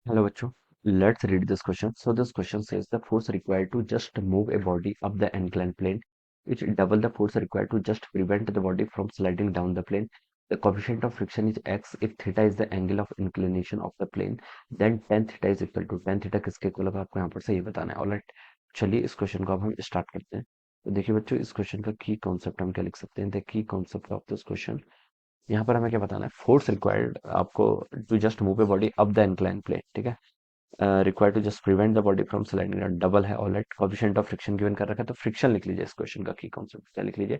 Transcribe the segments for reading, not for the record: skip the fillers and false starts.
Hello, bachcho. Let's read this question. So this question says the force required to just move a body up the inclined plane, which double the force required to just prevent the body from sliding down the plane. The coefficient of friction is x if theta is the angle of inclination of the plane, then tan theta is equal to tan theta किसके equal होगा आपको यहाँ पर से ये बताना है। Alright, चलिए इस क्वेश्चन को अब हम स्टार्ट करते हैं। तो देखिए बच्चों, इस क्वेश्चन का की कॉन्सेप्ट हम क्या लिख सकते हैं। The key concept of this question, यहाँ पर हमें क्या बताना है। फोर्स रिक्वायर्ड आपको to just move a body up the incline plane, ठीक है। Required to just prevent the body from sliding, double है। Alright, coefficient of friction given कर रखा है, तो फ्रिक्शन लिख लीजिए। इस क्वेश्चन का की कॉन्सेप्ट क्या लिख लीजिए,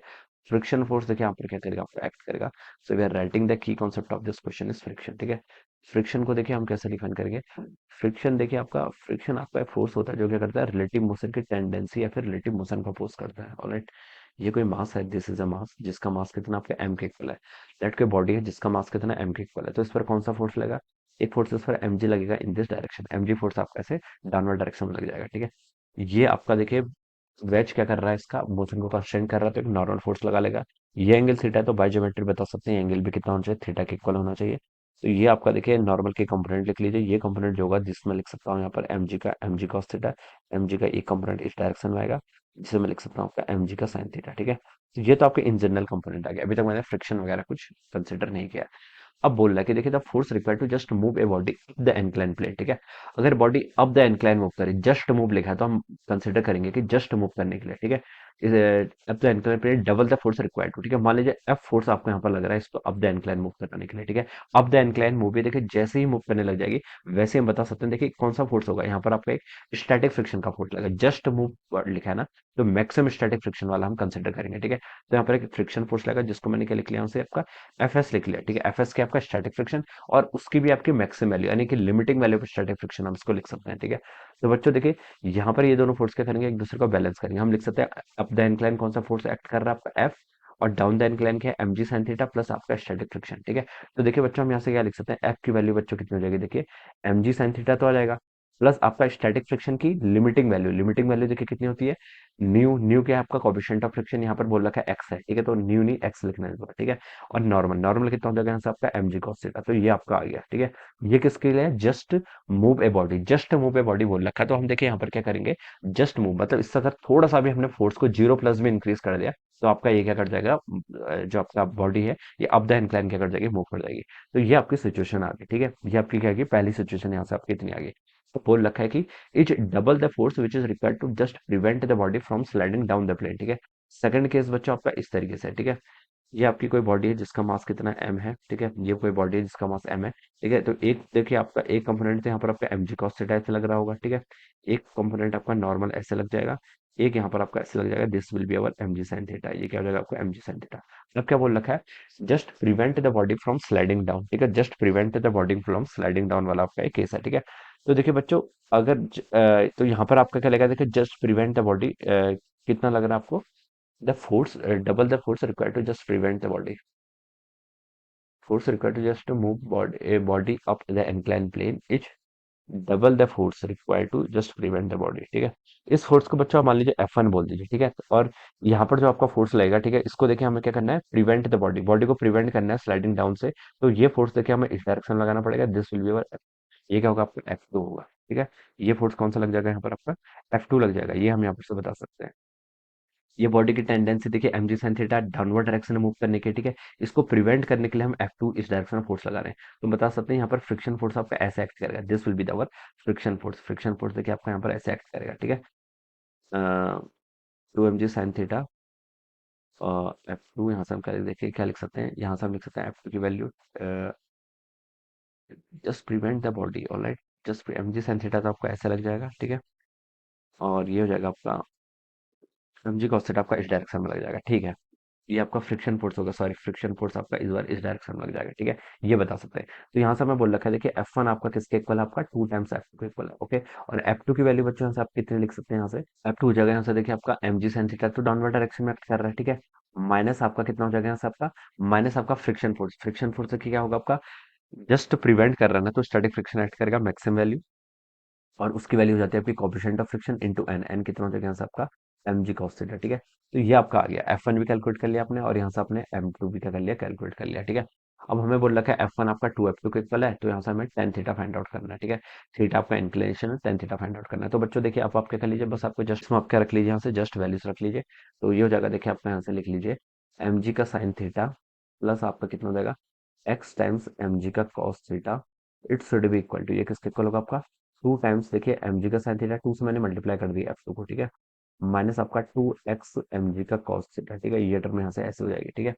फ्रिक्शन फोर्स। देखिए यहाँ पर क्या करेगा, आपको एक्ट करेगा। So we are writing the key concept of this question is friction, ठीक है। फ्रिक्शन को देखिए हम कैसे डिफाइन करेंगे। फ्रिक्शन देखिए, आपका फ्रिक्शन आपका एक फोर्स होता है जो क्या करता है, रिलेटिव मोशन की टेंडेंसी या फिर रिलेटिव मोशन को अपोज करता है। ऑलराइट, ये कोई मास है, दिस इज अ मास जिसका मास कितना आपका एम के इक्वल है। दैट कोई बॉडी है जिसका मास कितना एम के इक्वल है, तो इस पर कौन सा फोर्स लगेगा, एक फोर्स इस पर mg लगेगा in this direction. mg force आपका ऐसे डाउनवर्ड डायरेक्शन में लग जाएगा, ठीक है। ये आपका देखिए वेज क्या कर रहा है, इसका मोशन को कंस्ट्रेंट कर रहा है, तो एक नॉर्मल फोर्स लगा लेगा। ये एंगल थीटा है, तो बाय ज्योमेट्री बता सकते हैं एंगल भी कितना होना चाहिए, थीटा के इक्वल होना चाहिए। तो ये आपका देखिए नॉर्मल के कंपोनेंट लिख लीजिए। ये कंपोनेंट जो होगा जिसमें लिख सकता हूँ यहाँ पर mg cos थीटा। mg का एक कंपोनेंट इस डायरेक्शन में आएगा, जिसे मैं लिख सकता हूँ आपका mg का sin थीटा, ठीक है। तो ये तो आपके इन जनरल कंपोनेंट आ गया। अभी तक मैंने फ्रिक्शन वगैरह कुछ कंसिडर नहीं किया। अब बोल रहा है कि देखिए the force required to just move a body up the incline plane, ठीक है। अगर body up the incline move करे, जस्ट मूव लिखा है तो हम कंसिडर करेंगे कि जस्ट मूव करने के लिए, ठीक है। इस up the incline plane double the force required to, ठीक है। मान लीजिए एफ फोर्स आपको यहाँ पर लग रहा है इसको अप द इंक्लाइन मूव करने के लिए, ठीक है। अप द इंक्लाइन मूव, देखिए जैसे ही मूव करने लग जाएगी वैसे हम बता सकते हैं। देखिए कौन सा फोर्स होगा यहाँ पर, आपका एक स्टैटिक फ्रिक्शन का फोर्स लगेगा। जस्ट मूव वर्ड लिखा है ना, तो मैक्सिमम स्टैटिक फ्रिक्शन वाला हम कंसिडर करेंगे, ठीक है। तो यहाँ पर एक फ्रिक्शन फोर्स लगेगा जिसको मैंने क्या लिख लिया, उसे आपका एफ एस लिख लिया, ठीक है। एफ एस के आपका स्टैटिक फ्रिक्शन, और उसकी भी आपकी मैक्सिमम वैल्यू यानी कि लिमिटिंग वैल्यू पर स्टैटिक फ्रिक्शन हम इसको लिख सकते हैं, ठीक है। तो बच्चों देखिए, यहाँ पर ये दोनों फोर्स क्या करेंगे, एक दूसरे को बैलेंस करेंगे। हम लिख सकते हैं अप द इंक्लाइन कौन सा फोर्स एक्ट कर रहा है, आपका एफ। और डाउन द इंक्लाइन क्या है, mg sin थीटा प्लस आपका स्टैटिक फ्रिक्शन, ठीक है। तो देखिए बच्चों, हम यहाँ से क्या लिख सकते हैं, एफ की वैल्यू बच्चों कितनी हो जाएगी, देखिए mg sin थीटा तो आ जाएगा, प्लस आपका स्टैटिक फ्रिक्शन की लिमिटिंग वैल्यू। लिमिटिंग वैल्यू देखिए कितनी होती है, न्यू। न्यू क्या है, आपका कोएफिशिएंट ऑफ फ्रिक्शन यहाँ पर बोल रखा है एक्स है, ठीक है। तो न्यू नहीं एक्स लिखना है, ठीक है। और नॉर्मल, नॉर्मल कितना हो जाएगा यहाँ से आपका mg cos थीटा। तो ये आपका आ गया, ठीक है। ये किसके लिए है, just move a body. Just move a body बोल रखा है, तो हम देखिए यहाँ पर क्या करेंगे, जस्ट मूव मतलब इससे अगर थोड़ा सा भी हमने फोर्स को जीरो प्लस में इंक्रीज कर दिया, तो आपका ये क्या कर जाएगा, जो आपका बॉडी है ये अप द इंक्लाइन क्या कर जाएगी, मूव कर जाएगी। तो ये आपकी सिचुएशन आ गई, ठीक है। ये आपकी क्या आएगी, पहली सिचुएशन यहाँ से आपकी इतनी आ गई। तो बोल रखा है कि it double the force which is required to just prevent the body from sliding down the plane, ठीक है। सेकंड केस बच्चों आपका इस तरीके से है, ठीक है। ये आपकी कोई बॉडी है जिसका मास कितना एम है, ठीक है। ये कोई बॉडी है जिसका मास एम है, ठीक है। तो एक देखिए आपका एक कंपोनेंट तो यहाँ पर आपका mg cos थीटा ऐसे लग रहा होगा, ठीक है। एक कंपोनेंट आपका नॉर्मल ऐसे लग जाएगा, एक यहाँ पर आपका ऐसे लग जाएगा, this will be our mg sin theta. ये क्या हो जाएगा आपका mg sin थीटा। अब क्या बोल रखा है, just prevent the body from sliding down, ठीक है। Just prevent the body from sliding down वाला आपका एक केस है, ठीक है। तो देखिए बच्चों, अगर तो यहाँ पर आपका क्या लगेगा, देखिए जस्ट प्रिवेंट द बॉडी, कितना लग रहा है आपको, the force double the force required to just prevent the body, force required to just to move a body up the inclined plane is double the force required to just prevent the body, ठीक है। इस force को बच्चों आप मान लीजिए F1 बोल दीजिए, ठीक है। और यहाँ पर जो आपका फोर्स लगेगा, ठीक है, इसको देखिए हमें क्या करना है, प्रिवेंट द बॉडी, बॉडी को प्रिवेंट करना है स्लाइडिंग डाउन से। तो ये फोर्स देखिए हमें इस डायरेक्शन लगाना पड़ेगा, दिस विल बी अवर, ये क्या होगा आपका F2 होगा, ठीक है। ये फोर्स कौन सा लग जाएगा यहाँ पर आपका, F2 लग जाएगा। ये हम यहाँ पर से बता सकते हैं। ये बॉडी की टेंडेंसी देखिए mg sin theta downward direction में मूव करने की, ठीक है। इसको प्रिवेंट करने के लिए हम F2 इस डायरेक्शन में फोर्स लगा रहे हैं। तो बता सकते हैं यहाँ पर फ्रिक्शन फोर्स आपका ऐसे एक्ट करेगा, this will be our friction force. Friction force देखिए आपका यहाँ पर ऐसे एक्ट करेगा, ठीक है। 2 mg sin थीटा, F2 यहाँ से हम क्या देखिए क्या लिख सकते हैं, यहाँ से हम लिख सकते हैं F2 की value, just prevent the body, alright. Just mg sin theta तो आपको ऐसे लग जाएगा, ठीक है। और ये हो जाएगा आपका mg cos थीटा आपका इस डायरेक्शन में लग जाएगा, ठीक है। ये आपका फ्रिक्शन फोर्स होगा, सॉरी फ्रिक्शन फोर्स आपका इस बार इस डायरेक्शन में लग जाएगा, ठीक है। ये बता सकते हैं। तो यहाँ से हमें बोल रखा है देखिए F1 आपका किसके इक्वल है, आपका 2 टाइम्स F2 के इक्वल है, ओके। और F2 की वैल्यू बच्चों यहाँ से आप कितने लिख सकते हैं, यहाँ से F2 हो जाएगा यहाँ से देखिए आपका mg sin थीटा तो डाउनवर्ड डायरेक्शन में एक्ट कर रहा है, ठीक है। माइनस आपका कितना हो जाएगा यहाँ से आपका, माइनस आपका फ्रिक्शन फोर्स। फ्रिक्शन फोर्स से क्या होगा आपका, जस्ट प्रिवेंट कर रहा है ना, तो स्टैटिक फ्रिक्शन एक्ट करेगा मैक्सिमम वैल्यू, और उसकी वैल्यू हो जाती है आपकी coefficient of friction into N. N कितना हो जाएगा यहाँ से आपका mg cos थीटा, ठीक है। तो ये आपका आ गया, F1 भी कैलकुलेट कर लिया आपने, और यहाँ से आपने M2 भी क्या कर लिया, कैलकुलेट कर लिया, ठीक है। अब हमें बोल रखा है F1 आपका 2F2 के इक्वल है, तो यहाँ से हमें टेन थीटा फाइंड आउट करना है, ठीक है। थीटा आपका इंक्लिनेशन है, टेन थीटा फाइंड आउट करना है। तो बच्चों देखिए आप क्या कर लीजिए, बस आपको जस्ट में आप क्या रख लीजिए, यहाँ से जस्ट वैल्यूज रख लीजिए। तो ये हो जाएगा, देखिए आपका यहाँ से लिख लीजिए एम जी का साइन थीटा प्लस आपका कितना हो जाएगा एक्स टाइम्स एम जी का cos theta, it should be equal to, ये किसके इक्वल होगा आपका टू टाइम्स, देखिए एम जी का साइन थीटा, टू से मैंने मल्टीप्लाई कर दिया F2 को, ठीक है, माइनस आपका टू एक्स एम जी का कॉस थीटा, ठीक है, ये टर्म यहाँ से ऐसे हो जाएगी, ठीक है।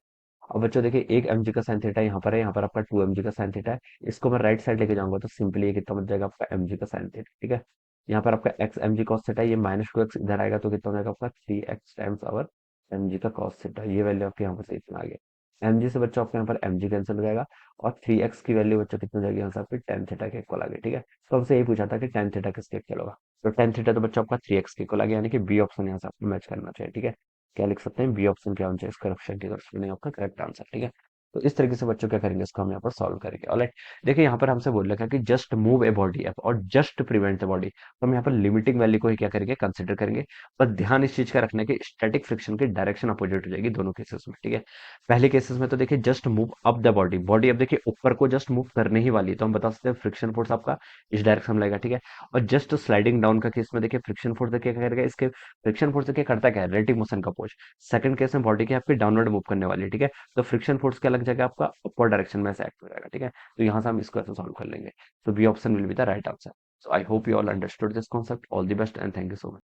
अब बच्चों देखिए एक एम जी का साइन थीटा यहाँ पर है, यहाँ पर आपका टू एम जी का साइन थीटा है, इसको मैं राइट साइड लेके जाऊंगा तो सिंपली ये कितना बन जाएगा आपका एम जी का साइन थीटा, ठीक है। यहाँ पर आपका X M G cos theta, ये माइनस टू एक्स इधर आएगा तो कितना हो जाएगा आपका three X times our M G का कॉस थीटा, ये वैल्यू आपके यहाँ पर से इतना आ गया। एम जी से बच्चों आपके यहाँ पर एम जी कैंसिल हो जाएगा, और थ्री एक्स की वैल्यू बच्चों कितनी हो जाएगी यहाँ से आपकी टेन थीटा के इक्वल आ गई, ठीक है। तो हमसे यही पूछा था कि टेन थीटा किसके इक्वल होगा, तो टेन थीटा तो बच्चों आपका थ्री एक्स के इक्वल आ गया, यानी कि बी ऑप्शन यहाँ से आपको मैच करना चाहिए, ठीक है। क्या लिख सकते हैं, बी ऑप्शन क्या होना चाहिए इसका, ऑप्शन की तरफ नहीं आपका करेक्ट आंसर, ठीक है। तो इस तरीके से बच्चों क्या करेंगे, इसको हम यहाँ पर सॉल्व करेंगे, ऑलराइट। देखिए यहाँ पर हमसे बोल रखा है कि just move a body up और जस्ट प्रिवेंट द बॉडी, तो हम यहाँ पर लिमिटिंग वैल्यू को ही क्या करेंगे, कंसिडर करेंगे। पर ध्यान इस चीज का रखना है कि स्टैटिक फ्रिक्शन की डायरेक्शन अपोजिट हो जाएगी दोनों केसेस में, ठीक है। पहले केसेस में तो देखिए just move up the body, body अब देखिए ऊपर को जस्ट मूव करने ही वाली है, तो हम बता सकते हैं फ्रिक्शन फोर्स आपका इस डायरेक्शन में लगेगा, ठीक है। और जस्ट स्लाइडिंग डाउन का केस में देखिए फ्रिक्शन फोर्स देखिए क्या करेगा, इसके फ्रिक्शन फोर्स देखिए करता क्या है, रिलेटिव मोशन का अपोज। सेकंड केस में बॉडी की आपकी डाउनवर्ड मूव करने वाली है, ठीक है। तो फ्रिक्शन फोर्स क्या लग जाएगा आपका अपर डायरेक्शन में ऐसे एक्ट हो जाएगा, ठीक है। तो यहाँ से हम इसको ऐसे सॉल्व कर लेंगे। तो B option will be the right answer. So I hope you all understood this concept. All the best and thank you so much.